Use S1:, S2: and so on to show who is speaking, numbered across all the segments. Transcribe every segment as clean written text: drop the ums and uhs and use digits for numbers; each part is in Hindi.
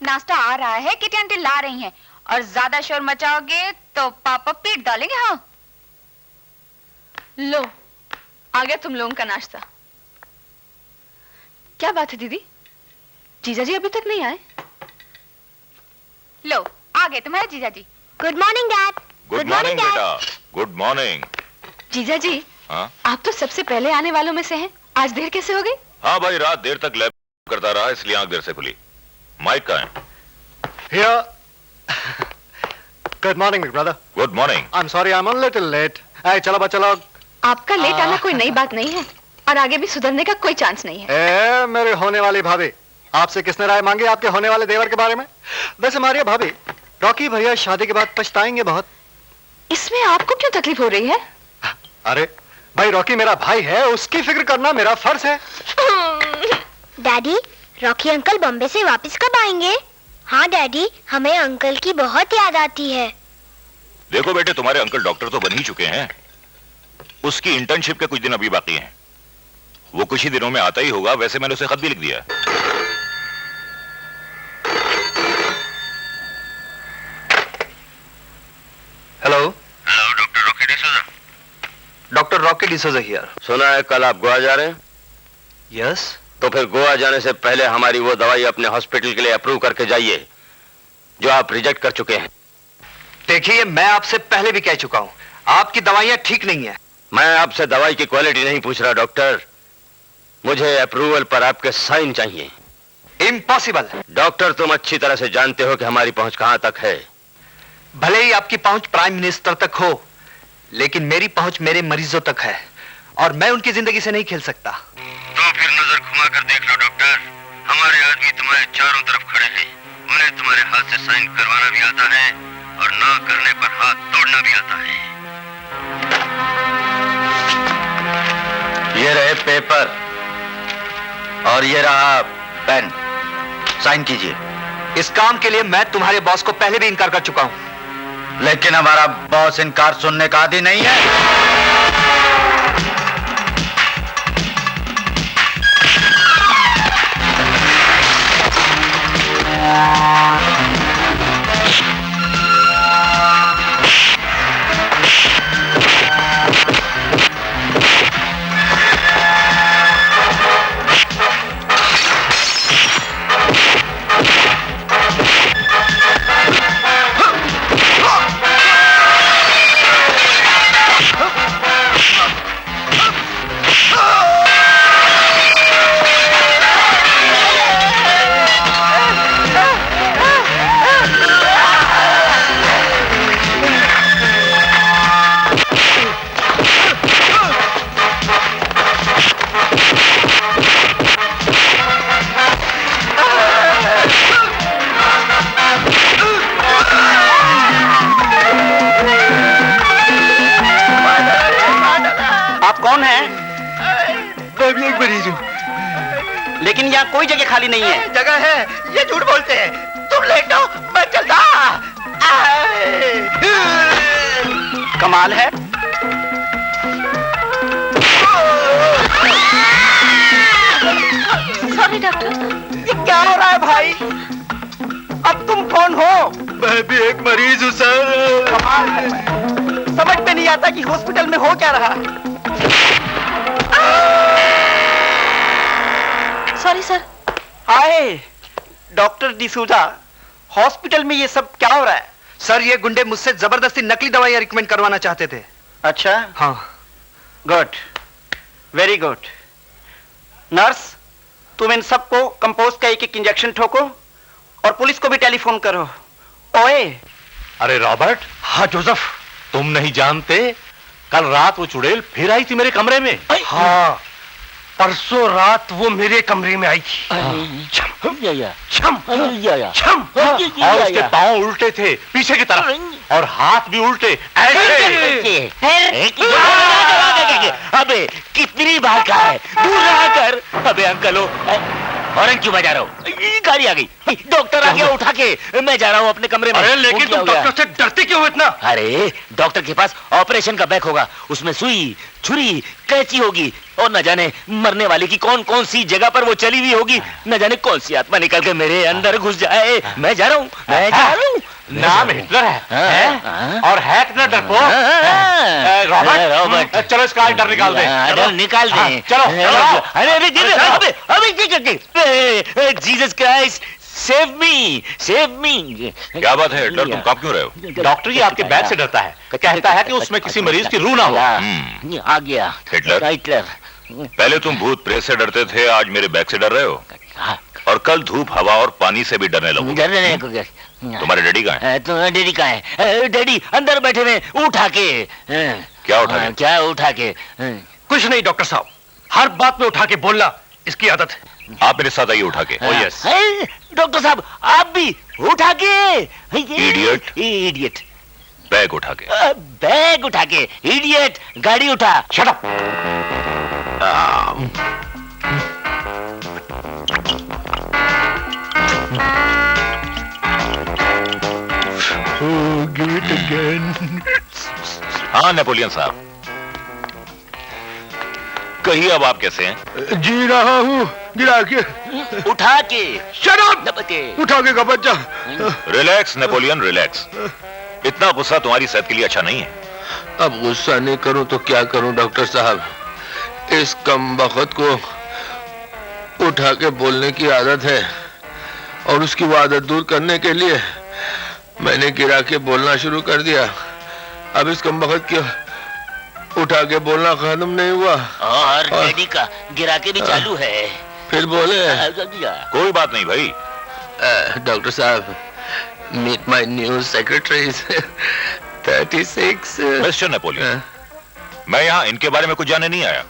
S1: नाश्ता आ रहा है, किटी आंटी ला रही हैं, और ज्यादा शोर मचाओगे तो पापा पीट डालेंगे। हाँ
S2: लो, आ गया तुम लोगों का नाश्ता। क्या बात है दीदी, जीजा जी अभी तक नहीं आए?
S1: लो, आ गए तुम्हारे जीजा जी।
S3: Good morning dad.
S4: Good morning बेटा, गुड मॉर्निंग।
S2: जीजा जी,
S4: हाँ?
S2: आप तो सबसे पहले आने वालों में से हैं। आज देर कैसे हो गई?
S4: हाँ भाई, रात देर तक लैब करता रहा, इसलिए आंख देर से खुली। माइक कहाँ है?
S5: Here. Good morning, big brother.
S4: Good morning.
S5: I'm sorry, I'm a little late. Hey, चलो बच्चा लोग।
S2: आपका लेट आना कोई नई बात नहीं है, और आगे भी सुधरने का कोई चांस नहीं है।
S5: ए, मेरे होने वाली भाभी, आपसे किसने राय मांगी आपके होने वाले देवर के बारे में? वैसे मारिया भाभी, रॉकी भैया शादी के बाद पछताएंगे बहुत।
S2: इसमें आपको क्यों तकलीफ हो रही है?
S5: अरे भाई, रॉकी मेरा भाई है, उसकी फिक्र करना मेरा फर्ज है।
S3: डैडी, रॉकी अंकल बॉम्बे से वापस कब आएंगे? हाँ डैडी, हमें अंकल की बहुत याद आती है।
S4: देखो बेटे, तुम्हारे अंकल डॉक्टर तो बन ही चुके हैं, उसकी इंटर्नशिप के कुछ दिन अभी बाकी हैं। वो कुछ ही दिनों में आता ही होगा। वैसे मैंने उसे खत भी लिख दिया।
S6: Hello
S4: hello, doctor Rocky D'Souza.
S6: Doctor Rocky D'Souza here.
S7: सुना है कल आप गोवा जा रहे हैं?
S6: यस।
S7: तो फिर गोवा जाने से पहले हमारी वो दवाई अपने हॉस्पिटल के लिए अप्रूव करके जाइए जो आप रिजेक्ट कर चुके हैं।
S6: देखिए, मैं आपसे पहले भी कह चुका हूं, आपकी दवाइयां ठीक नहीं है।
S7: मैं आपसे दवाई की क्वालिटी नहीं पूछ रहा डॉक्टर, मुझे अप्रूवल पर आपके साइन चाहिए।
S6: इम्पॉसिबल।
S7: डॉक्टर, तुम अच्छी तरह से जानते हो कि हमारी पहुंच कहां तक है।
S6: भले ही आपकी पहुंच प्राइम मिनिस्टर तक हो, लेकिन मेरी पहुंच मेरे मरीजों तक है, और मैं उनकी जिंदगी से नहीं खेल सकता।
S7: तो फिर नजर घुमा कर देख लो डॉक्टर, हमारे आदमी तुम्हारे चारों तरफ खड़े हैं। उन्हें तुम्हारे हाथ से साइन करवाना भी आता है, और ना करने पर हाथ तोड़ना भी आता है। ये रहे पेपर, और ये रहा पेन, साइन कीजिए।
S6: इस काम के लिए मैं तुम्हारे बॉस को पहले भी इनकार कर चुका हूं।
S7: लेकिन हमारा बॉस इनकार सुनने का आदी नहीं है।
S8: कौन है?
S6: मैं भी एक मरीज हूँ।
S8: लेकिन यहाँ कोई जगह खाली नहीं है।
S6: जगह है, ये झूठ बोलते हैं। तुम लेटो, मैं चलता।
S8: कमाल है।
S2: Sorry doctor.
S8: ये क्या हो रहा है भाई? अब तुम कौन हो?
S6: मैं भी एक मरीज हूँ सर।
S8: कमाल है। समझ में नहीं आता कि हॉस्पिटल में हो क्या रहा है।
S2: Sorry sir.
S8: हाय डॉक्टर डिसूजा, हॉस्पिटल में ये सब क्या हो रहा है?
S6: सर, ये गुंडे मुझसे जबरदस्ती नकली दवाइयां रिकमेंड करवाना चाहते थे।
S8: अच्छा,
S6: हाँ।
S8: Good, very good. नर्स, तुम इन सबको कंपोस्ट का एक इंजेक्शन ठोको, और पुलिस को भी टेलीफोन करो। ओए।
S9: अरे रॉबर्ट।
S6: हाँ जोसेफ।
S9: तुम नहीं जानते, कल रात वो चुड़ैल फिर आई थी मेरे कमरे में।
S6: हाँ, परसों रात वो मेरे कमरे में आई थी।
S9: और उसके पांव उल्टे थे पीछे की तरफ, और हाथ भी उल्टे ऐसे।
S7: अबे कितनी बार कहा है दूर रहा कर। अबे अंकल हो,
S10: हॉर्न क्यों बजा रहा हो? ये गाड़ी आ गई, डॉक्टर आ गया, उठा के मैं जा रहा हूँ अपने कमरे में।
S9: अरे लेकिन तुम डॉक्टर से डरते क्यों हो इतना?
S10: अरे डॉक्टर के पास ऑपरेशन का बैग होगा, उसमें सुई, छुरी, कैंची होगी, और न जाने मरने वाले की कौन कौन सी जगह पर वो चली हुई होगी, न जाने कौन सी आत्मा निकल के मेरे अंदर घुस जाए। मैं जा रहा हूँ, मैं जा रहा हूँ।
S9: नाम हिटलर है? और है कितना डरपोक? रॉबर्ट, चलो इसका डर निकाल दे।
S10: डर निकाल दे।
S9: चलो।
S10: अरे Jesus Christ, save me, save me.
S4: क्या बात है हिटलर, तुम कांप क्यों रहे हो?
S9: डॉक्टर जी आपके बैग से डरता है, कहता है कि उसमें किसी मरीज की रूह ना हो।
S10: आ गया
S4: हिटलर,
S10: हिटलर।
S4: पहले तुम भूत प्रेत से डरते थे, आज मेरे बैग से डर रहे हो, और कल धूप, हवा और पानी से भी डरने लगोगे।
S10: डरने को
S4: तुम्हारे डैडी कहाँ है?
S10: तुम्हारे डैडी कहाँ है? डैडी अंदर बैठे ने, उठा के।
S4: क्या उठा के?
S10: क्या उठा के?
S9: कुछ नहीं डॉक्टर साहब, हर बात में उठा के बोलना इसकी आदत है।
S4: आप मेरे साथ आइए उठा के।
S9: Oh yes.
S10: डॉक्टर साहब आप भी उठा के।
S4: इडियट।
S10: इडियट।
S4: बैग उठा के।
S10: बैग उठा के। इडियट। गाड़ी उठा।
S9: Shut up.
S4: हाँ नेपोलियन साहब, कहिए अब आप कैसे हैं?
S9: जी रहा हूँ गिरा के।
S10: उठा के।
S9: Shut up. उठा के का बच्चा।
S4: Relax Napoleon, relax. इतना गुस्सा तुम्हारी सेहत के लिए अच्छा नहीं है।
S11: अब गुस्सा नहीं करूं तो क्या करूं डॉक्टर साहब? इस कमबख्त को उठा के बोलने की आदत है, और उसकी वो आदत दूर करने के लिए मैंने गिरा के बोलना शुरू कर दिया। अब इस कमबख्त के उठा के बोलना खत्म नहीं हुआ,
S10: और डैडी का गिरा के भी चालू है।
S11: फिर बोले।
S4: कोई बात नहीं भाई।
S11: डॉक्टर साहब, meet my new secretary 36।
S4: Mister Napoleon, मैं यहाँ इनके बारे में कुछ जानने नहीं आया,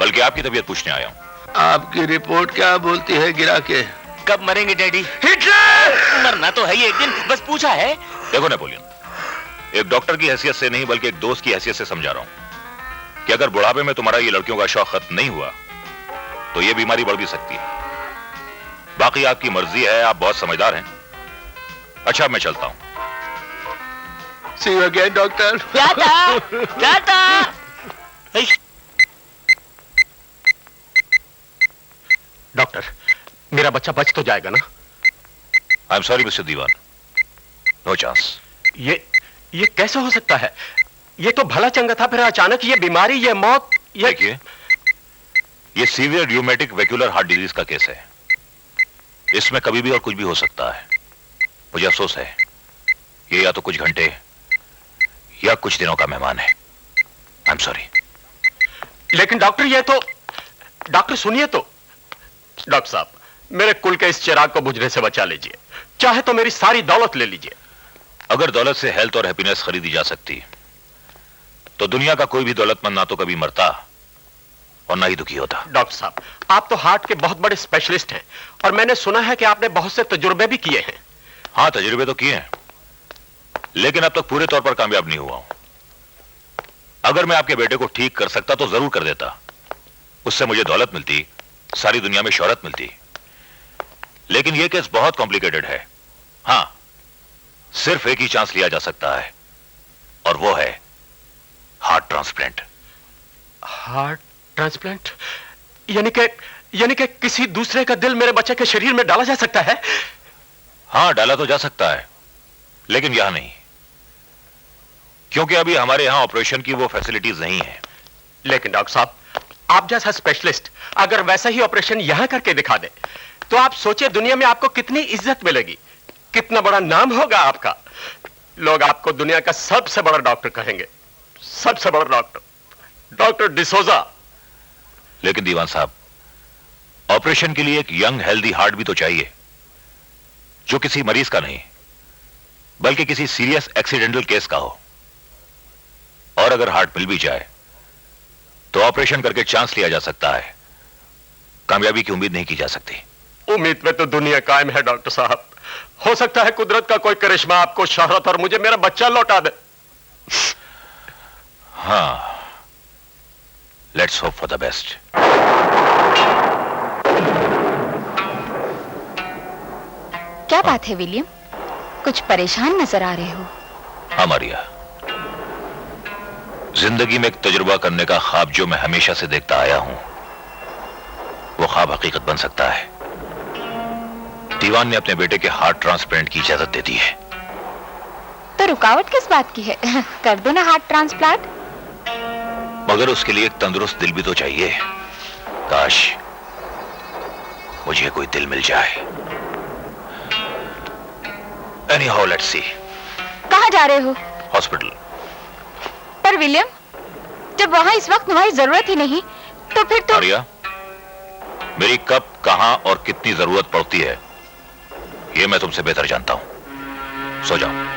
S4: बल्कि आपकी तबीयत पूछने आया हूँ।
S11: आपकी रिपोर्ट क्या बोलती है गिरा के?
S10: कब मरेंगे डैडी?
S11: हिटलर!
S10: मरना तो है ही एक दिन, बस पूछा है।
S4: देखो नेपोलियन, एक डॉक्टर की हैसियत से नहीं बल्कि एक दोस्त की हैसियत से समझा रहा हूं कि अगर बुढ़ापे में तुम्हारा ये लड़कियों का शौक खत्म नहीं हुआ तो ये बीमारी बढ़ भी सकती है। बाकी आपकी मर्जी है, आप बहुत समझदार हैं। अच्छा मैं चलता हूं।
S11: See you again, doctor.
S10: टाटा, टाटा।
S9: डॉक्टर, मेरा बच्चा बच तो जाएगा ना?
S4: I am sorry mister Diwan, no chance.
S9: ये कैसे हो सकता है? ये तो भला चंगा था, फिर अचानक ये बीमारी, ये मौत।
S4: देखिए, ये सीवियर र्यूमेटिक वेक्यूलर हार्ट डिजीज का केस है। इसमें कभी भी और कुछ भी हो सकता है। मुझे अफसोस है, ये या तो कुछ घंटे या कुछ दिनों का मेहमान है। I am sorry.
S9: लेकिन डॉक्टर, ये तो डॉक्टर सुनिए तो। डॉक्टर साहब, मेरे कुल के इस चिराग को बुझने से बचा लीजिए, चाहे तो मेरी सारी दौलत ले लीजिए।
S4: अगर दौलत से हेल्थ और हैप्पीनेस खरीदी जा सकती तो दुनिया का कोई भी दौलतमंद ना तो कभी मरता और ना ही दुखी होता।
S9: डॉक्टर साहब, आप तो हार्ट के बहुत बड़े स्पेशलिस्ट हैं, और मैंने सुना है कि आपने बहुत से तजुर्बे भी किए हैं।
S4: हाँ, तजुर्बे तो किए हैं, लेकिन अब तक पूरे तौर पर कामयाब नहीं हुआ हूं। अगर मैं आपके बेटे को ठीक कर सकता तो जरूर कर देता। उससे मुझे दौलत मिलती, सारी दुनिया में शोहरत मिलती। लेकिन यह केस बहुत कॉम्प्लिकेटेड है। हां, सिर्फ एक ही चांस लिया जा सकता है, और वो है हार्ट ट्रांसप्लांट।
S9: Heart transplant? यानी कि किसी दूसरे का दिल मेरे बच्चे के शरीर में डाला जा सकता है?
S4: हां, डाला तो जा सकता है, लेकिन यहां नहीं, क्योंकि अभी हमारे यहां ऑपरेशन की वो फैसिलिटीज नहीं है।
S9: लेकिन डॉक्टर साहब, आप जैसा स्पेशलिस्ट अगर वैसा ही ऑपरेशन यहां करके दिखा दे तो आप सोचिए दुनिया में आपको कितनी इज्जत मिलेगी, कितना बड़ा नाम होगा आपका। लोग आपको दुनिया का सबसे बड़ा डॉक्टर कहेंगे, सबसे बड़ा डॉक्टर, डॉक्टर डिसोजा।
S4: लेकिन दीवान साहब, ऑपरेशन के लिए एक यंग हेल्दी हार्ट भी तो चाहिए, जो किसी मरीज का नहीं बल्कि किसी सीरियस एक्सीडेंटल केस का हो। और अगर हार्ट मिल भी जाए तो ऑपरेशन करके चांस लिया जा सकता है, कामयाबी की उम्मीद नहीं की जा सकती।
S9: उम्मीद में तो दुनिया कायम है डॉक्टर साहब। हो सकता है कुदरत का कोई करिश्मा आपको शोहरत और मुझे मेरा बच्चा लौटा दे।
S4: हाँ, let's hope for the best.
S2: क्या बात है विलियम, कुछ परेशान नजर आ रहे हो।
S4: हाँ मारिया, जिंदगी में एक तजुर्बा करने का ख्वाब जो मैं हमेशा से देखता आया हूं, वो ख्वाब हकीकत बन सकता है। दीवान ने अपने बेटे के हार्ट ट्रांसप्लांट की इजाजत दे दी है।
S2: तो रुकावट किस बात की है? कर दो ना हार्ट ट्रांसप्लांट।
S4: मगर उसके लिए एक तंदुरुस्त दिल भी तो चाहिए। काश मुझे कोई दिल मिल जाए। Anyhow let's see.
S2: कहाँ जा रहे हो?
S4: हॉस्पिटल।
S2: पर विलियम, जब वहां इस वक्त तुम्हारी जरूरत ही नहीं, तो फिर तुम...
S4: मारिया, मेरी कब, कहां और कितनी जरूरत पड़ती है, यह मैं तुमसे बेहतर जानता हूं। सो जाओ।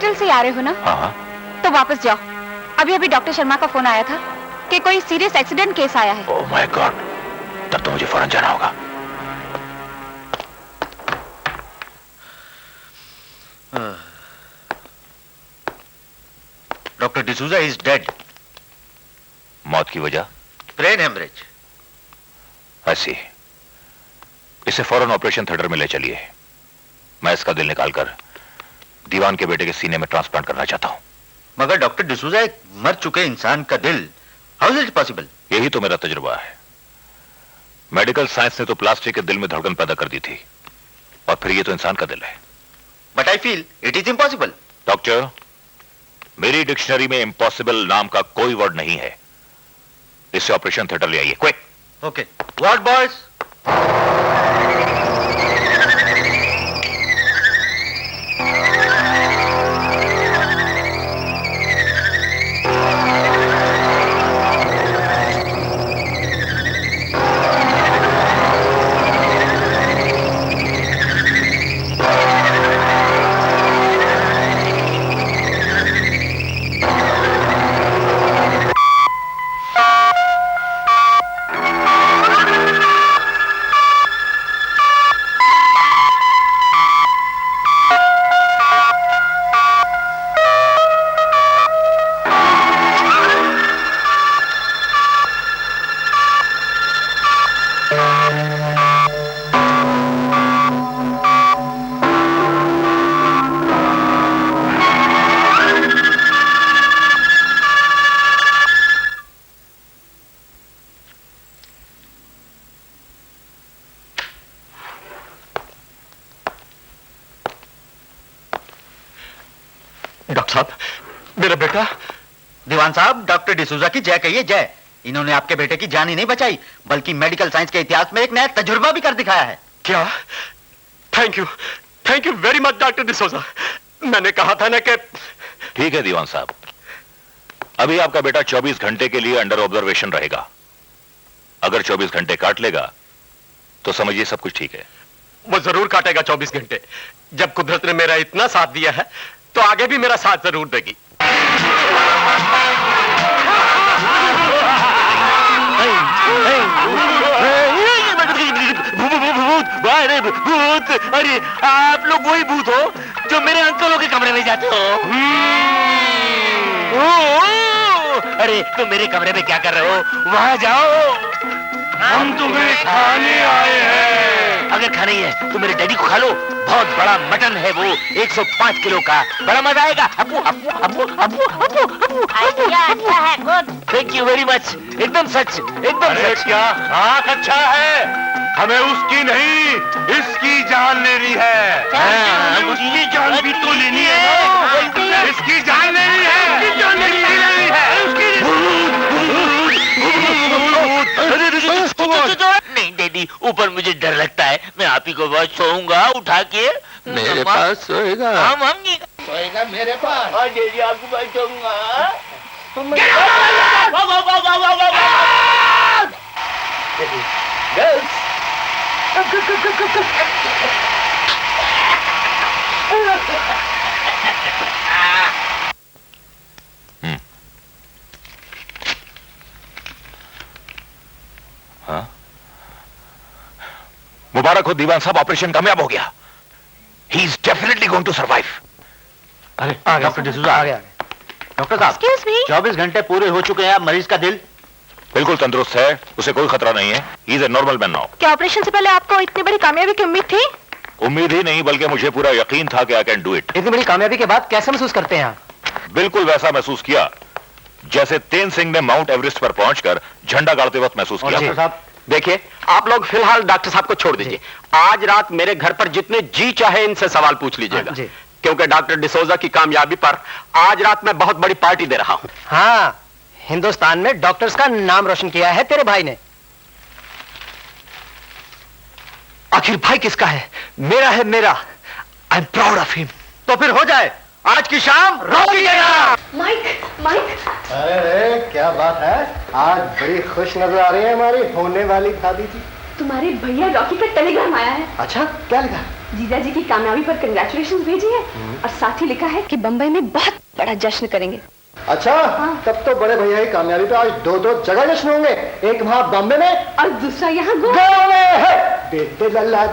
S2: हॉस्पिटल से ही आ रहे हो ना?
S4: हाँ।
S2: तो वापस जाओ। अभी अभी डॉक्टर शर्मा का फोन आया था कि कोई सीरियस एक्सीडेंट केस आया है।
S4: ओह माय गॉड, तब तो मुझे फौरन जाना होगा।
S10: Doctor D'Souza is dead.
S4: मौत की वजह?
S10: Brain haemorrhage.
S4: ऐसी, इसे फौरन ऑपरेशन थिएटर में ले चलिए। मैं इसका दिल निकालकर दीवान के बेटे के सीने में ट्रांसप्लांट करना चाहता हूं।
S10: मगर डॉक्टर डिसूजा, एक मर चुके इंसान का दिल, हाउ इज इट पॉसिबल?
S4: यही तो मेरा तजुर्बा है। मेडिकल साइंस ने तो प्लास्टिक के दिल में धड़कन पैदा कर दी थी, और फिर ये तो इंसान का दिल है।
S10: But I feel it is impossible.
S4: Doctor, मेरी डिक्शनरी में इम्पॉसिबल नाम का कोई वर्ड नहीं है। इसे ऑपरेशन थिएटर ले आइए, quick.
S10: Okay, what boys?
S9: Doctor साहब, मेरा बेटा।
S10: दीवान साहब, डॉक्टर डिसूजा की जय कहिए, जय। इन्होंने आपके बेटे की जान ही नहीं बचाई, बल्कि मेडिकल साइंस के इतिहास में एक नया तजुर्बा भी कर दिखाया है।
S9: क्या? Thank you very much doctor D'Souza. मैंने कहा था ना कि।
S4: ठीक है दीवान साहब, अभी आपका बेटा 24 घंटे के लिए अंडर ऑब्जर्वेशन रहेगा। अगर 24 घंटे काट लेगा तो समझिए सब कुछ ठीक है।
S9: वो जरूर काटेगा 24 घंटे। जब कुदरत ने मेरा इतना साथ दिया है तो आगे भी मेरा साथ जरूर देगी।
S10: भूत! अरे आप लोग वही भूत हो जो मेरे अंकलों के कमरे में जाते हो। अरे तुम मेरे कमरे में क्या कर रहे हो? वहां जाओ।
S7: हम तुम्हें खाने आए हैं।
S10: अगर खाना ही है तो मेरे डैडी को खा लो। बहुत बड़ा मटन है वो, 105 किलो का। बड़ा मजा आएगा। अप्पू अप्पू अप्पू अप्पू अप्पू अप्पू।
S3: आइडिया अच्छा है, good.
S10: Thank you very much. एकदम सच, एकदम सच।
S7: क्या खाक अच्छा है? हमें उसकी नहीं, इसकी जान लेनी है। उसकी जान भी तो लेनी है। इसकी जान लेनी है। इसकी जान लेनी है।
S10: नहीं डैडी, ऊपर मुझे डर लगता है। मैं आप ही को बहुत सोऊंगा उठा के।
S11: मेरे पास सोएगा।
S10: हम
S11: सोएगा मेरे पास।
S10: और डैडी आपको बहुत सोऊंगा। गर्ल्स,
S4: हाँ? मुबारक हो दीवान साहब, ऑपरेशन कामयाब हो गया। He is definitely going to survive.
S10: अरे डॉक्टर डिसूजा आ गया। डॉक्टर साहब,
S2: Excuse me?
S10: 24 घंटे पूरे हो चुके हैं। मरीज का दिल
S4: बिल्कुल तंदुरुस्त है, उसे कोई खतरा नहीं है। He is a normal man now.
S2: क्या ऑपरेशन से पहले आपको इतनी बड़ी कामयाबी की उम्मीद थी?
S4: उम्मीद ही नहीं, बल्कि मुझे पूरा यकीन था कि आई कैन डू इट।
S8: इतनी बड़ी कामयाबी के बाद कैसे महसूस करते हैं आप?
S4: बिल्कुल वैसा महसूस किया जैसे तेन सिंह ने माउंट एवरेस्ट पर पहुंचकर झंडा गाड़ते वक्त महसूस किया।
S9: डॉक्टर साहब देखिए, आप लोग फिलहाल डॉक्टर साहब को छोड़ दीजिए। आज रात मेरे घर पर जितने जी चाहे इनसे सवाल पूछ लीजिएगा, क्योंकि डॉक्टर डिसूजा की कामयाबी पर आज रात मैं बहुत बड़ी पार्टी दे रहा हूं।
S8: हाँ, हिंदुस्तान में डॉक्टर्स का नाम रोशन किया है तेरे भाई ने।
S6: आखिर भाई किसका है? मेरा है, मेरा। I am proud of him. तो फिर हो जाए आज की शाम रॉकी के नाम।
S3: Mike, Mike.
S5: अरे क्या बात है, आज बड़ी खुश नजर आ रही है हमारी होने वाली भाभी जी।
S3: तुम्हारे भैया रॉकी का टेलीग्राम आया है।
S5: अच्छा, क्या लिखा?
S2: जीजा जी की कामयाबी पर कंग्रेचुलेशन भेजी है और साथ ही लिखा है कि बम्बई में बहुत बड़ा जश्न करेंगे।
S5: अच्छा तब तो बड़े भैया की कामयाबी पे आज दो जगह जश्न होंगे, एक वहाँ बॉम्बे में
S2: और दूसरा यहाँ
S5: गोवा में है। बेटे लल्ला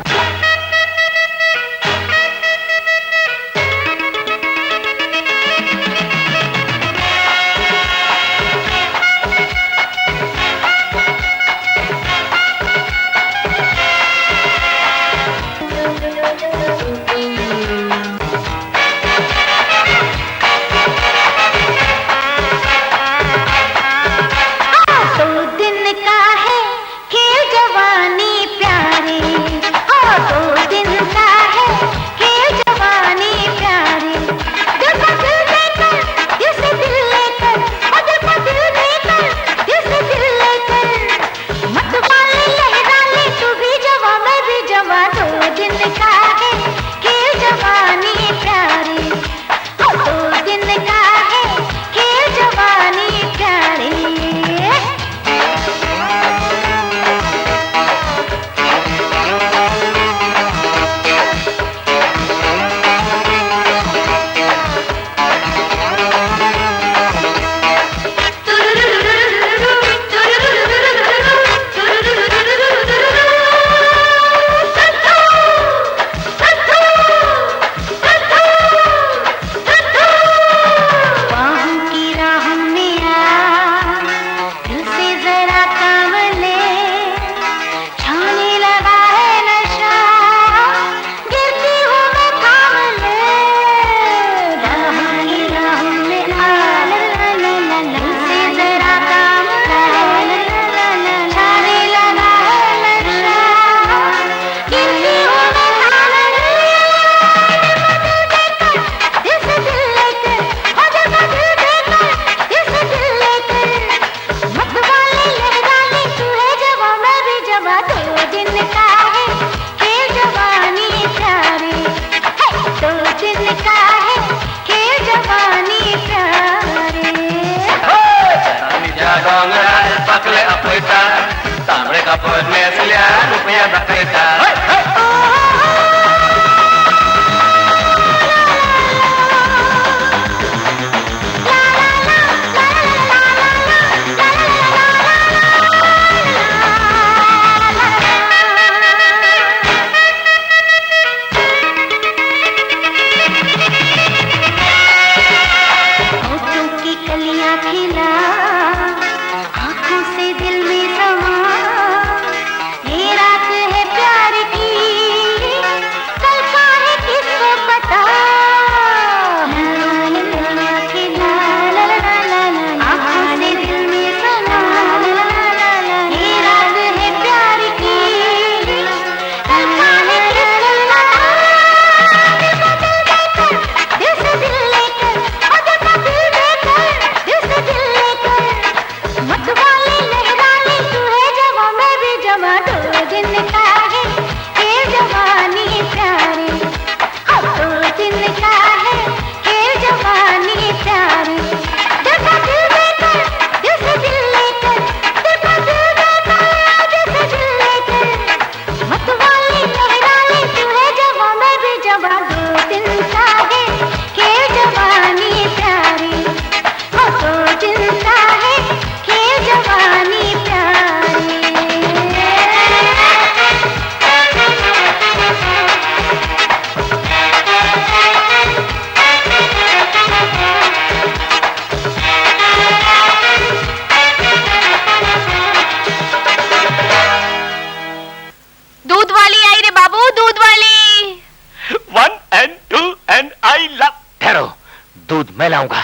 S10: मैं लाऊंगा।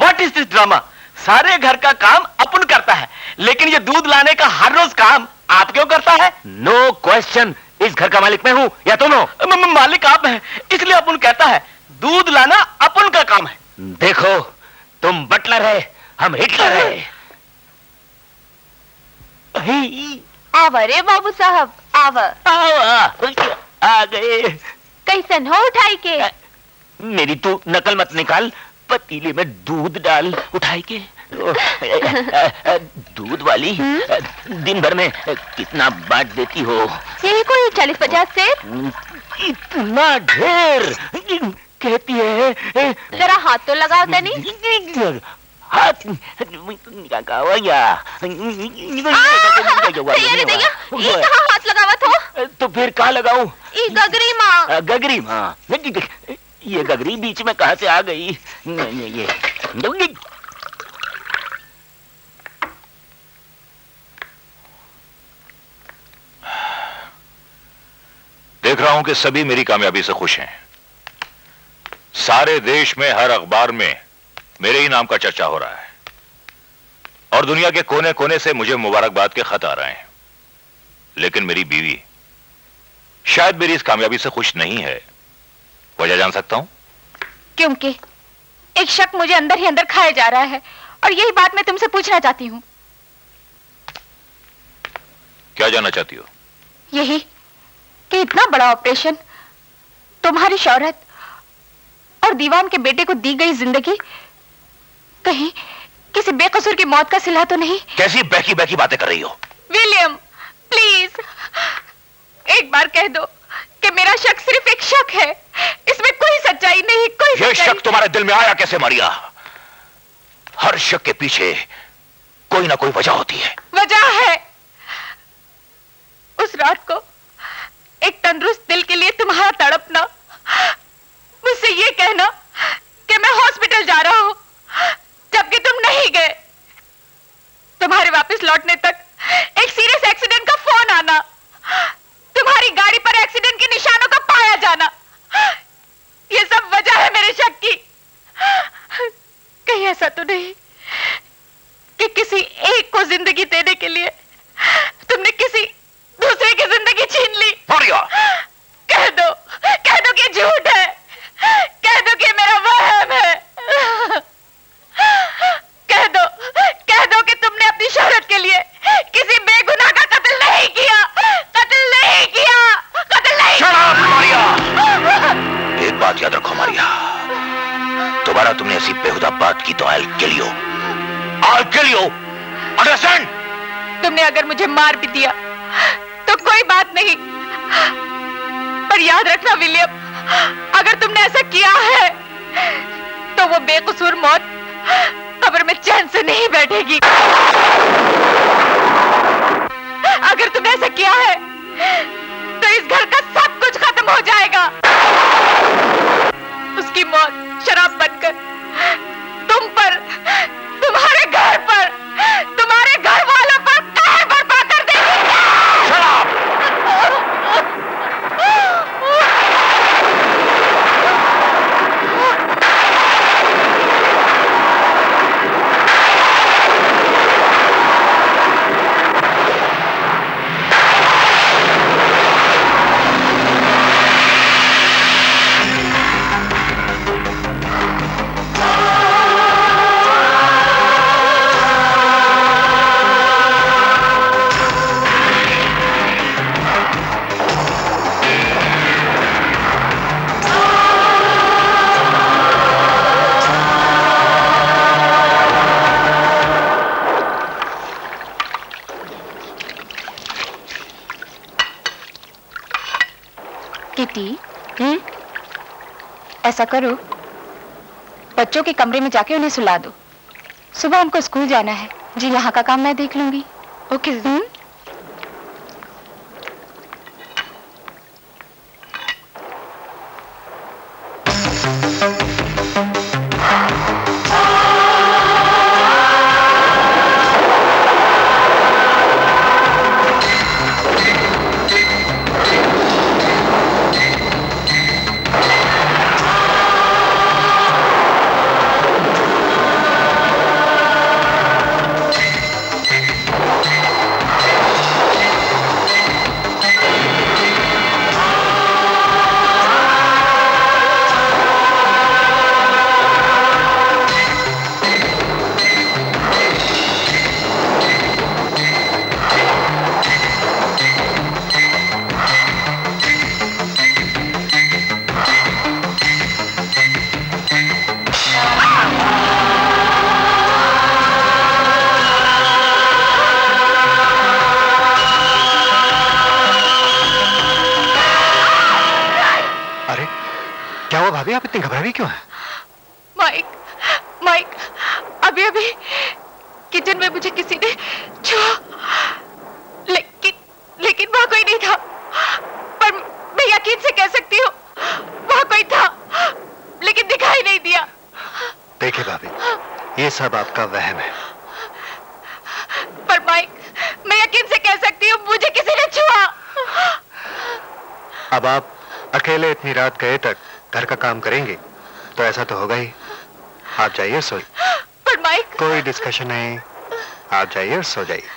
S9: What is this drama? सारे घर का काम अपन करता है, लेकिन ये दूध लाने का हर रोज काम आप क्यों करता है?
S10: No question, इस घर का मालिक मैं हूँ या तुम हो?
S9: मालिक आप हैं, इसलिए अपन कहता है दूध लाना अपन का काम है।
S10: देखो, तुम बटलर है, हम हिटलर है।
S2: आवा रे बाबू साहब, आवा।
S10: आ गए।
S2: कैसन हो उठाई के?
S10: मेरी तू नकल मत निकाल, पतीले में दूध डाल उठाई के। दूध वाली, दिन भर में कितना बांट देती हो?
S2: यही कोई 40-50 से।
S10: इतना ढेर कहती है।
S2: जरा हाथ तो लगाओ तनी।
S10: हाथ
S2: कहाँ हाथ लगावा तो?
S10: तो फिर कहाँ लगाऊं?
S2: गगरी माँ।
S10: गगरी माँ, ये गगरी बीच में कहाँ से आ गई? ये
S4: देख रहा हूं कि सभी मेरी कामयाबी से खुश हैं। सारे देश में हर अखबार में मेरे ही नाम का चर्चा हो रहा है और दुनिया के कोने कोने से मुझे मुबारकबाद के खत आ रहे हैं। लेकिन मेरी बीवी शायद मेरी इस कामयाबी से खुश नहीं है। वजह जान सकता हूं?
S2: क्योंकि एक शक मुझे अंदर ही अंदर खाया जा रहा है और यही बात मैं तुमसे पूछना चाहती हूँ।
S4: क्या जानना चाहती हो?
S2: यही कि इतना बड़ा ऑपरेशन, तुम्हारी शौहरत और दीवान के बेटे को दी गई जिंदगी कहीं किसी बेकसूर की मौत का सिला तो नहीं?
S4: कैसी बहकी बहकी बातें कर रही हो?
S2: विलियम, प्लीज एक बार कह दो कि मेरा शक सिर्फ एक शक है, इसमें कोई सच्चाई नहीं, कोई
S4: यह शक तुम्हारे दिल में आया कैसे मारिया? हर शक के पीछे कोई ना कोई वजह होती है।
S2: वजह है उस रात को एक तंदुरुस्त दिल के लिए तुम्हारा तड़पना, मुझसे ये कहना कि मैं हॉस्पिटल जा रहा हूं जबकि तुम नहीं गए, तुम्हारे वापस लौटने तक एक सीरियस एक्सीडेंट का फोन आना, तुम्हारी गाड़ी पर एक्सीडेंट के निशानों का पाया जाना, ये सब वजह है मेरे शक की। कहीं ऐसा तो नहीं कि किसी एक को जिंदगी देने के लिए तुमने किसी दूसरे की जिंदगी छीन ली? कह दो कि झूठ है, कह दो कि मेरा वहम है, कह दो कि तुमने अपनी शोहरत के लिए किसी बेगुनाह का कत्ल नहीं किया, कत्ल नहीं किया, कत्ल नहीं किया।
S4: एक बात याद रखो मारिया, दोबारा तुमने ऐसी बेहुदा बात की तो I'll kill you. I'll kill you. Understand?
S2: तुमने अगर मुझे मार भी दिया तो कोई बात नहीं, पर याद रखना विलियम, अगर तुमने ऐसा किया है तो वो बेकसूर मौत कब्र में चैन से नहीं बैठेगी। अगर तुमने ऐसा किया है तो इस घर का सब कुछ खत्म हो जाएगा। उसकी मौत शराब बनकर तुम पर, तुम्हारे घर पर, तुम्हारे घर वालों पर कहर बर्पा कर देगी। किटी, ऐसा करो, बच्चों के कमरे में जाके उन्हें सुला दो, सुबह उनको स्कूल जाना है। जी, यहाँ का काम मैं देख लूंगी। ओके।
S5: भाभी आप इतनी घबरा रही क्यों हैं?
S2: माइक, अभी किचन में मुझे किसी ने छुआ, लेकिन वहां कोई नहीं था। पर मैं यकीन से कह सकती हूँ वहां कोई था, लेकिन दिखाई नहीं दिया।
S5: देखिए भाभी, ये सब आपका वहम है।
S2: पर माइक, मैं यकीन से कह सकती हूँ मुझे किसी ने छुआ।
S5: अब आप अकेले इतनी रात गए तक घर का काम करेंगे तो ऐसा तो होगा ही। आप जाइए सोइए।
S2: पर माइक,
S5: कोई डिस्कशन नहीं, आप जाइए और सो जाइए।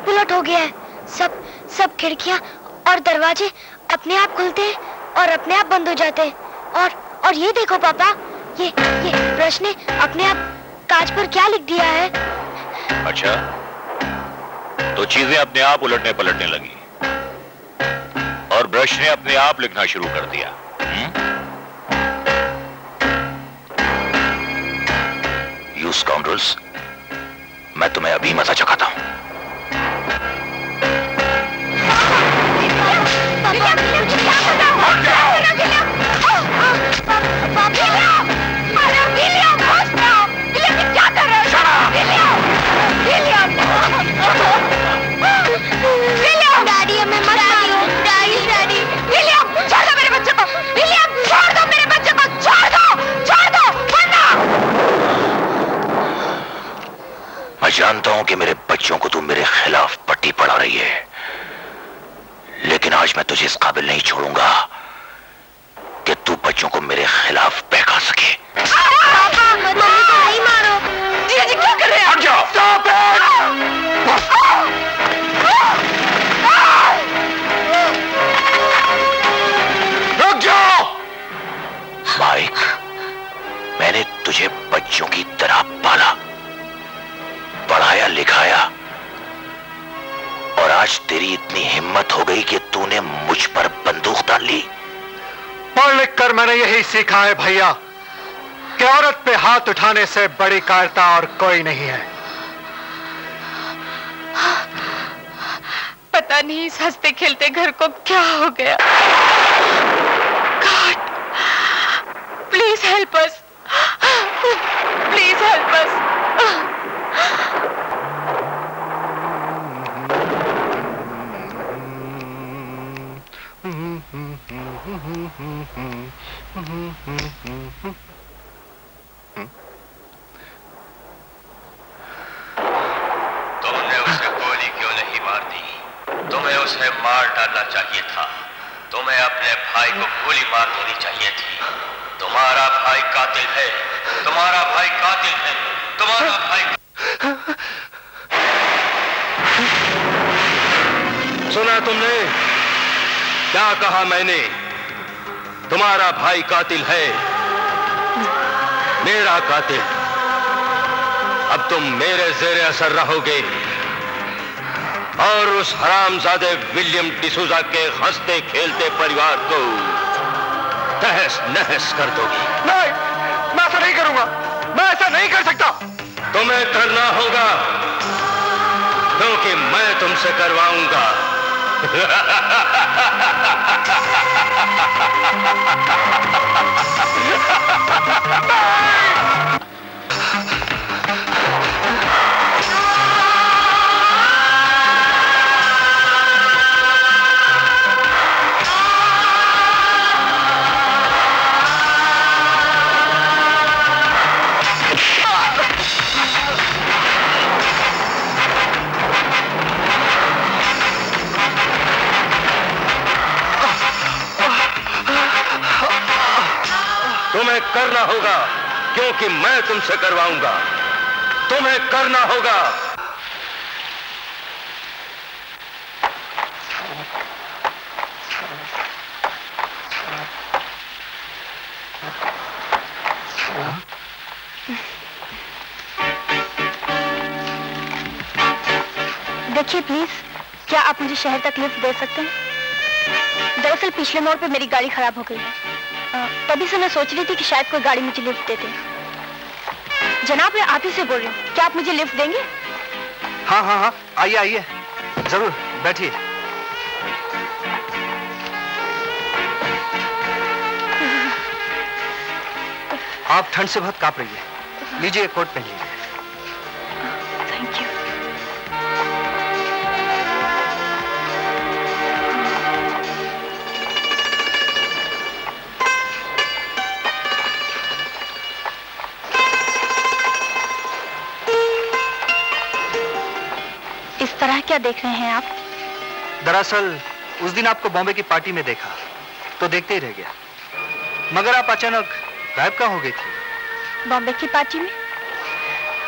S3: उलट हो गया है। सब खिड़कियां और दरवाजे अपने आप खुलते हैं और अपने आप बंद हो जाते हैं। और ये देखो पापा, ये ब्रश ने अपने आप कांच पर क्या लिख दिया है।
S4: अच्छा, तो चीजें अपने आप उलटने पलटने लगी और ब्रश ने अपने आप लिखना शुरू कर दिया। यू स्काउंड्रल्स, मैं तुम्हें अभी मजा चखाता हूं।
S3: डैडी हमें मत मारो। डैडी
S2: विलियम, छोड़ दो मेरे बच्चे को। विलियम, छोड़ दो मेरे बच्चे को। छोड़ दो वरना।
S4: मैं जानता हूं कि मेरे बच्चों को तू मेरे खिलाफ पट्टी पढ़ा रही है, लेकिन आज मैं तुझे इस काबिल नहीं छोड़ूंगा कि तू बच्चों को मेरे खिलाफ बहका सके।
S3: पापा, मम्मी को नहीं मारो।
S2: जी क्या कर रहे हैं?
S4: हट जाओ। रुक जाओ। माइक, मैंने तुझे बच्चों की तरह पाला, पढ़ाया, लिखाया, और आज तेरी इतनी हिम्मत हो गई कि तूने मुझ पर बंदूक डाल ली।
S5: पढ़ लिख कर मैंने यही सीखा है भैया कि औरत पे हाथ उठाने से बड़ी कायरता और कोई नहीं है।
S2: पता नहीं इस हंसते खेलते घर को क्या हो गया। God, please help us, please help us.
S7: तुमने उसे गोली क्यों नहीं मार दी? तुम्हें उसे मार डालना चाहिए था। तुम्हें अपने भाई को गोली मार देनी चाहिए थी। तुम्हारा भाई कातिल है। तुम्हारा भाई कातिल है, तुम्हारा भाई।
S11: सुना तुमने क्या कहा मैंने? तुम्हारा भाई कातिल है, मेरा कातिल। अब तुम मेरे जेरे असर रहोगे और उस हरामजादे विलियम डिसूजा के हंसते खेलते परिवार को तहस नहस कर दोगे।
S5: नहीं, मैं ऐसा नहीं करूंगा, मैं ऐसा नहीं कर सकता।
S11: तुम्हें करना होगा क्योंकि मैं तुमसे करवाऊंगा। तुम्हें करना होगा क्योंकि मैं तुमसे करवाऊंगा। तुम्हें करना होगा।
S3: देखिए प्लीज, क्या आप मुझे शहर तक लिफ्ट दे सकते हैं? दरअसल पिछले मोड़ पे मेरी गाड़ी खराब हो गई है। तभी से मैं सोच रही थी कि शायद कोई गाड़ी मुझे लिफ्ट दे दे। जनाब, मैं आप ही से बोल रही हूँ, क्या आप मुझे लिफ्ट देंगे?
S6: हाँ हाँ हाँ, आइए आइए, जरूर बैठिए। आप ठंड से बहुत कांप रही है, लीजिए कोट पहन लीजिए।
S3: Thank you. इस तरह क्या देख रहे हैं आप?
S6: दरअसल उस दिन आपको बॉम्बे की पार्टी में देखा तो देखते ही रह गया, मगर आप अचानक गायब कहाँ हो गई थी?
S3: बॉम्बे की पार्टी में?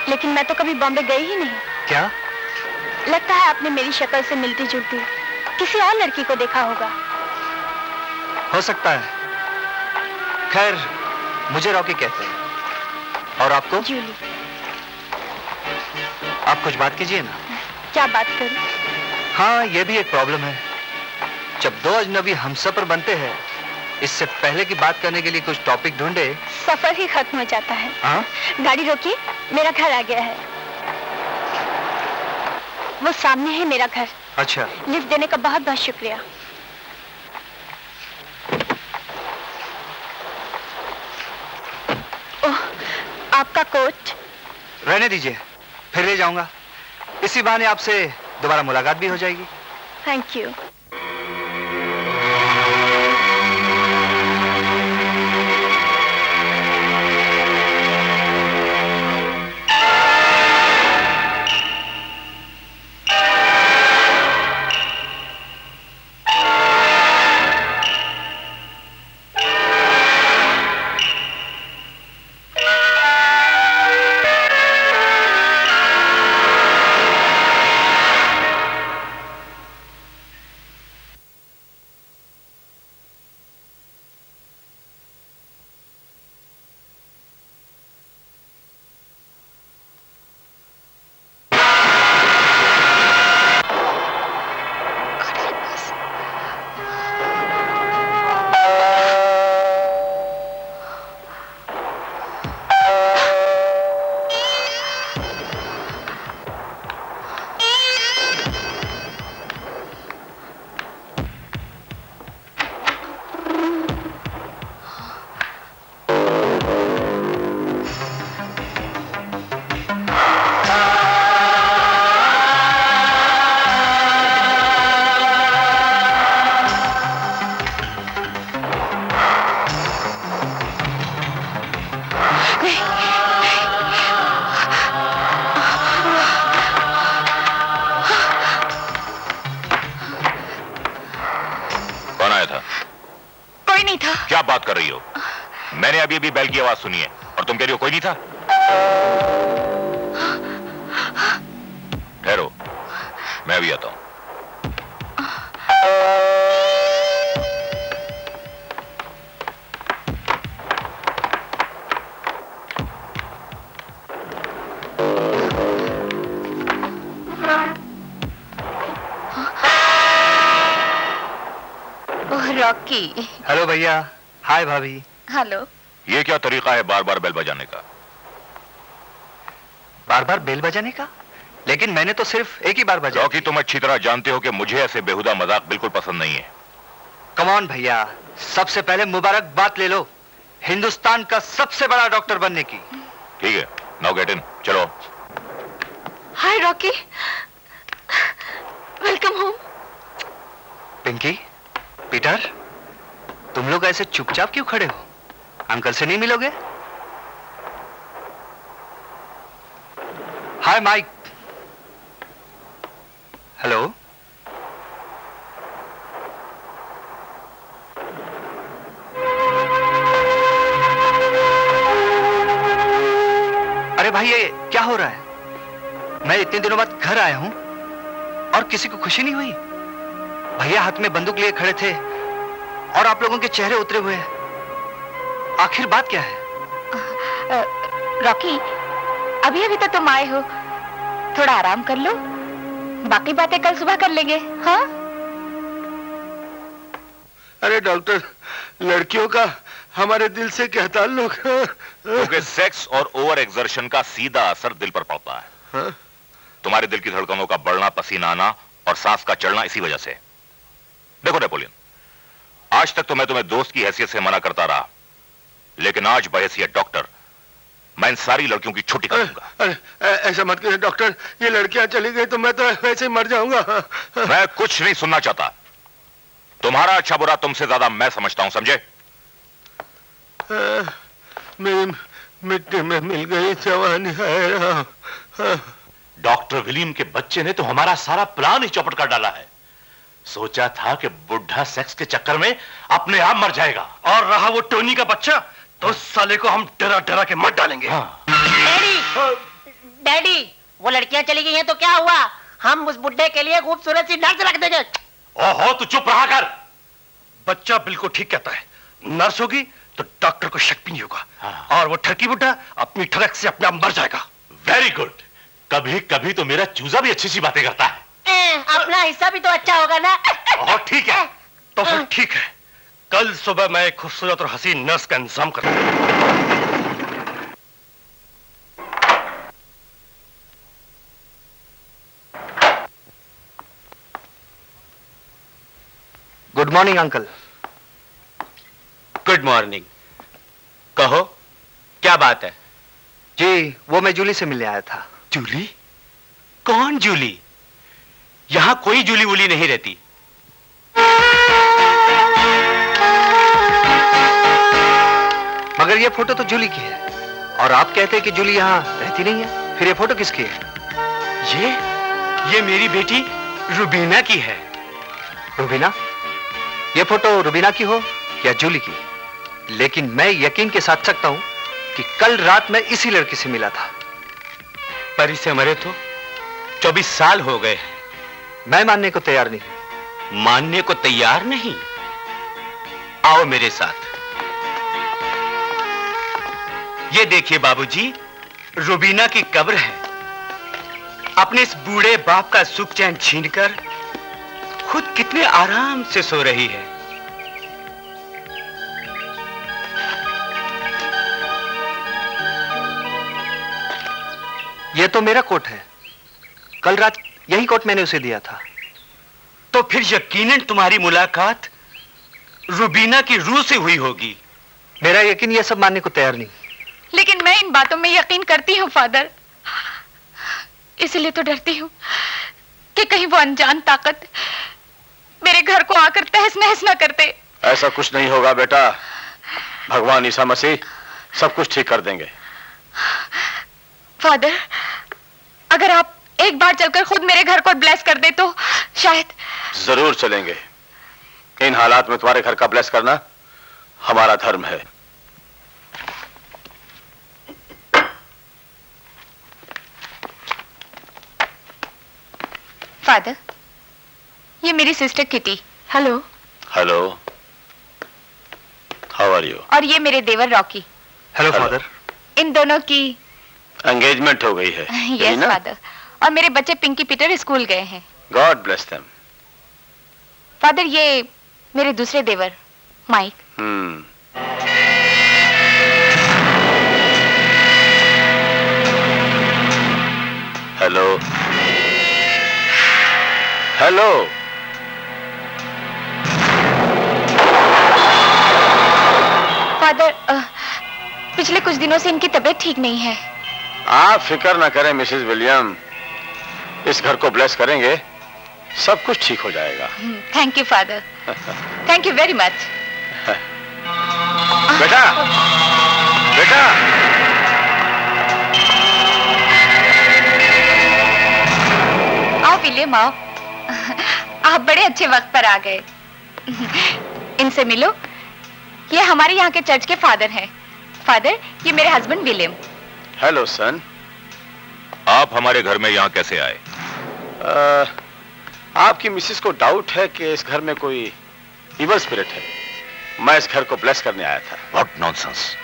S3: लेकिन मैं तो कभी बॉम्बे गई ही नहीं।
S6: क्या?
S3: लगता है आपने मेरी शक्ल से मिलती जुलती किसी और लड़की को देखा होगा।
S6: हो सकता है। खैर, मुझे रॉकी कहते हैं। और आपको?
S3: जूली।
S6: आप कुछ बात कीजिए ना।
S3: क्या बात करूं?
S6: हाँ, ये भी एक प्रॉब्लम है। जब दो अजनबी हमसफर बनते हैं, इससे पहले की बात करने के लिए कुछ टॉपिक ढूंढे,
S3: सफर ही खत्म हो जाता है।
S6: हाँ?
S3: गाड़ी रोकिए, मेरा घर आ गया है। वो सामने है मेरा घर।
S6: अच्छा।
S3: लिफ्ट देने का बहुत बहुत शुक्रिया। ओह, आपका कोट।
S6: रहने दीजिए, फिर ले जाऊंगा। इसी बहाने आपसे दोबारा मुलाकात भी हो जाएगी।
S3: Thank you.
S4: क्या बात कर रही हो? मैंने अभी अभी बैल की आवाज सुनी है और और तुम कह रही हो कोई नहीं था? ठहरो, मैं भी आता हूं।
S2: रॉकी।
S6: हेलो भैया। हाय भाभी।
S2: हेलो।
S4: ये क्या तरीका है बार बार बेल बजाने का?
S6: बार बार बेल बजाने का? लेकिन मैंने तो सिर्फ एक ही बार बजाया।
S4: रॉकी, तुम अच्छी तरह जानते हो कि मुझे ऐसे बेहुदा मजाक बिल्कुल पसंद नहीं है।
S6: कम ऑन भैया, सबसे पहले मुबारकबाद ले लो हिंदुस्तान का सबसे बड़ा डॉक्टर बनने की।
S4: ठीक है, नाउ गेट इन, चलो।
S2: Hi Rocky, welcome home.
S6: Pinky, Peter, तुम लोग ऐसे चुपचाप क्यों खड़े हो? अंकल से नहीं मिलोगे? हाय माइक। हेलो। अरे भाई, ये क्या हो रहा है? मैं इतने दिनों बाद घर आया हूं और किसी को खुशी नहीं हुई। भैया हाथ में बंदूक लिए खड़े थे और आप लोगों के चेहरे उतरे हुए हैं। आखिर बात क्या है?
S2: रॉकी, अभी अभी तो तुम आए हो, थोड़ा आराम कर लो, बाकी बातें कल सुबह कर लेंगे। हाँ?
S11: अरे डॉक्टर, लड़कियों का हमारे दिल से क्या ताल्लुक है?
S4: क्योंकि सेक्स और ओवर एक्सर्शन का सीधा असर दिल पर पड़ता है।
S11: हाँ?
S4: तुम्हारे दिल की धड़कनों का बढ़ना, पसीना आना और सांस का चढ़ना इसी वजह से। देखो नेपोलियन, आज तक तो मैं तुम्हें दोस्त की हैसियत से मना करता रहा, लेकिन आज बहैसियत डॉक्टर मैं इन सारी लड़कियों की छुट्टी कर दूंगा।
S11: अरे ऐसा मत करिए डॉक्टर, ये लड़कियां चली गई तो मैं तो वैसे ही मर जाऊंगा।
S4: मैं कुछ नहीं सुनना चाहता। तुम्हारा अच्छा बुरा तुमसे ज्यादा मैं समझता हूं, समझे?
S11: मेरी मिट्टी में मिल गई जवानी है।
S12: डॉक्टर विलियम के बच्चे ने तो हमारा सारा प्लान ही चौपट कर डाला है। सोचा था कि बुढ़ा सेक्स के चक्कर में अपने आप मर जाएगा,
S9: और रहा वो टोनी का बच्चा, तो उस साले को हम डरा डरा के मर डालेंगे।
S12: हाँ।
S13: डैडी, वो लड़कियां चली गई हैं तो क्या हुआ? हम उस बुड्ढे के लिए खूबसूरत सी नर्स रख देंगे।
S12: ओहो, तू चुप रहा कर।
S9: बच्चा बिल्कुल ठीक कहता है, नर्स होगी तो डॉक्टर को शक भी नहीं होगा।
S12: हाँ।
S9: और वो ठरकी बुड्ढा अपनी ठरक से अपने आप मर जाएगा।
S12: Very good. कभी कभी तो मेरा चूजा भी अच्छी सी बातें करता है।
S13: अपना हिस्सा भी तो अच्छा होगा ना।
S12: और ठीक है,
S9: तो फिर ठीक है, कल सुबह मैं एक खूबसूरत और हसीन नर्स का इंतजाम करूंगा।
S6: Good morning uncle.
S9: Good morning. कहो, क्या बात है?
S6: जी, वो मैं जूली से मिलने आया था।
S9: जूली? कौन जूली? यहां कोई जूली वूली नहीं रहती।
S6: मगर ये फोटो तो जूली की है, और आप कहते हैं कि जूली यहाँ रहती नहीं है, फिर ये फोटो किसकी है?
S9: ये मेरी बेटी रुबीना की है।
S6: रुबीना? ये फोटो रुबीना की हो या जूली की, लेकिन मैं यकीन के साथ सकता हूं कि कल रात मैं इसी लड़की से मिला था।
S9: पर इसे मरे तो 24 साल हो गए।
S6: मैं मानने को तैयार नहीं।
S9: मानने को तैयार नहीं? आओ मेरे साथ। ये देखिए बाबूजी, रुबीना की कब्र है। अपने इस बूढ़े बाप का सुख चैन छीनकर खुद कितने आराम से सो रही है।
S6: यह तो मेरा कोट है, कल रात यही कोट मैंने उसे दिया था।
S9: तो फिर यकीनन तुम्हारी मुलाकात रुबीना की रूह से हुई होगी।
S6: मेरा यकीन यह सब मानने को तैयार नहीं।
S2: लेकिन मैं इन बातों में यकीन करती हूँ फादर, इसलिए तो डरती हूँ कि कहीं वो अनजान ताकत मेरे घर को आकर तहस नहस न करते।
S12: ऐसा कुछ नहीं होगा बेटा, भगवान ईसा मसीह सब कुछ ठीक कर देंगे।
S2: फादर, अगर आप एक बार चलकर खुद मेरे घर को ब्लेस कर दे तो शायद।
S12: जरूर चलेंगे। इन हालात में तुम्हारे घर का ब्लेस करना हमारा धर्म है।
S1: फादर, ये मेरी sister Kitty.
S2: Hello.
S12: Hello, how are you?
S1: और ये मेरे देवर रॉकी।
S6: Hello father.
S1: इन दोनों की
S12: एंगेजमेंट हो गई है।
S1: Yes father. और मेरे बच्चे पिंकी पीटर स्कूल गए हैं।
S12: God bless them.
S1: फादर, ये मेरे दूसरे देवर माइक।
S12: Hello hello.
S1: फादर, पिछले कुछ दिनों से इनकी तबीयत ठीक नहीं है।
S12: आप फिक्र ना करें मिसेस विलियम, इस घर को ब्लेस करेंगे, सब कुछ ठीक हो जाएगा।
S1: Thank you father, thank you very much.
S12: बेटा, बेटा,
S1: आओ विलियम आओ। आप बड़े अच्छे वक्त पर आ गए। इनसे मिलो, ये हमारे यहाँ के चर्च के फादर हैं। फादर, ये मेरे हस्बैंड विलियम।
S12: हेलो सन।
S4: आप हमारे घर में यहाँ कैसे आए?
S12: आपकी मिसेस को डाउट है कि इस घर में कोई इवल स्पिरिट है। मैं इस घर को ब्लेस करने आया था।
S4: What nonsense.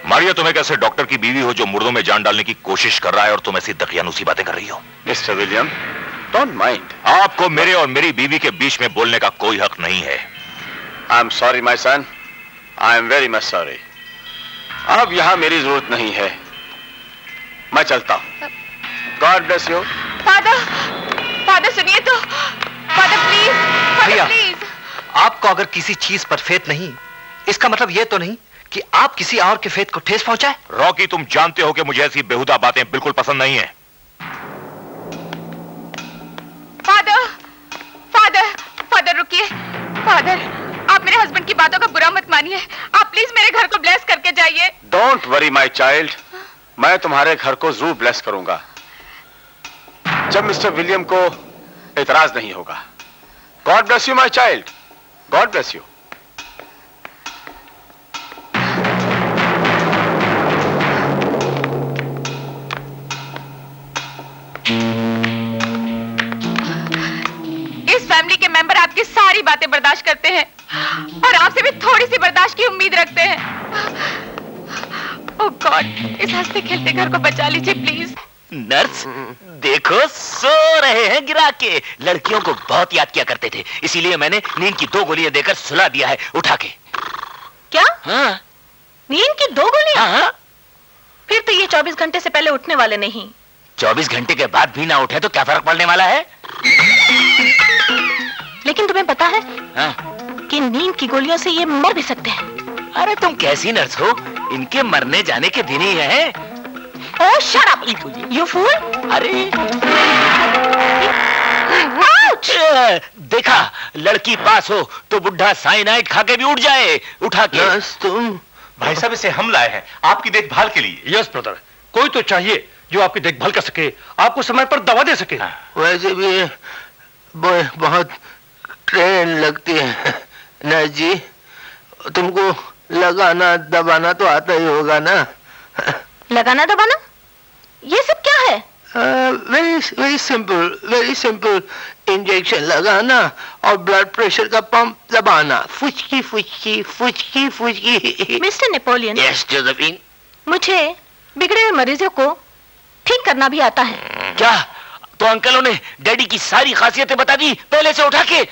S4: मारिया, तुम्हें कैसे डॉक्टर की बीवी हो जो मुर्दों में जान डालने की कोशिश कर रहा है और तुम ऐसी दकियानूसी बातें कर रही हो?
S12: Mister William, don't mind.
S4: आपको मेरे और मेरी बीवी के बीच में बोलने का कोई हक नहीं है।
S12: I am sorry my son, I am very much sorry. अब यहां मेरी जरूरत नहीं है, मैं चलता हूं। God bless you.
S2: Father, father सुनिए तो। Father please, father please.
S6: आपको अगर किसी चीज पर फेथ नहीं, इसका मतलब यह तो नहीं कि आप किसी और के फेथ को ठेस पहुंचाए।
S4: रॉकी, तुम जानते हो कि मुझे ऐसी बेहुदा बातें बिल्कुल पसंद नहीं है।
S2: फादर, फादर, फादर रुकिए। फादर, आप मेरे हस्बैंड की बातों का बुरा मत मानिए। आप प्लीज मेरे घर को ब्लेस करके जाइए।
S12: डोंट वरी माई चाइल्ड, मैं तुम्हारे घर को जरूर ब्लेस करूंगा जब मिस्टर विलियम को एतराज नहीं होगा। God bless you my child, God bless you.
S2: इस फैमिली के मेंबर आपकी सारी बातें बर्दाश्त करते हैं और आपसे भी थोड़ी सी बर्दाश्त की उम्मीद रखते हैं। ओह गॉड, इस हंसते खेलते घर को बचा लीजिए प्लीज।
S10: नर्स, देखो सो रहे हैं गिरा के। लड़कियों को बहुत याद किया करते थे, इसीलिए मैंने नींद की 2 गोलियां देकर सुला दिया है उठा के।
S2: क्या?
S10: हाँ।
S2: नींद की 2 गोलियां?
S10: हाँ।
S2: फिर तो ये 24 घंटे से पहले उठने वाले नहीं।
S10: 24 घंटे के बाद भी ना उठे तो क्या फर्क पड़ने वाला है?
S2: लेकिन तुम्हें पता है
S10: हाँ।
S2: कि नींद की गोलियों से ये मर भी सकते हैं।
S10: अरे तुम कैसी नर्स हो, इनके मरने जाने के दिन ही है।
S2: ओह शट अप यू फूल।
S10: अरे देखा, लड़की पास हो तो बुढ़ा साइनाइड खा के भी उठ जाए उठा के।
S11: तुम
S12: भाई साहब, इसे हम लाए हैं आपकी देखभाल के लिए।
S14: यस ब्रदर, कोई तो चाहिए जो आपकी देखभाल कर सके, आपको समय पर दवा दे सके।
S11: वैसे भी बहुत ट्रेन लगती है नर्स जी, तुमको लगाना दबाना तो आता ही होगा ना?
S2: लगाना दबाना ये सब क्या है?
S11: वेरी सिंपल इंजेक्शन लगाना और ब्लड प्रेशर का पंप दबाना। फुचकी फुचकी फुचकी फुचकी।
S2: Mister Napoleon.
S10: Yes Josephine.
S2: मुझे बिगड़े हुए मरीजों को ठीक करना भी आता है।
S10: क्या? तो अंकलों ने डैडी की सारी खासियतें बता दी पहले से उठा के?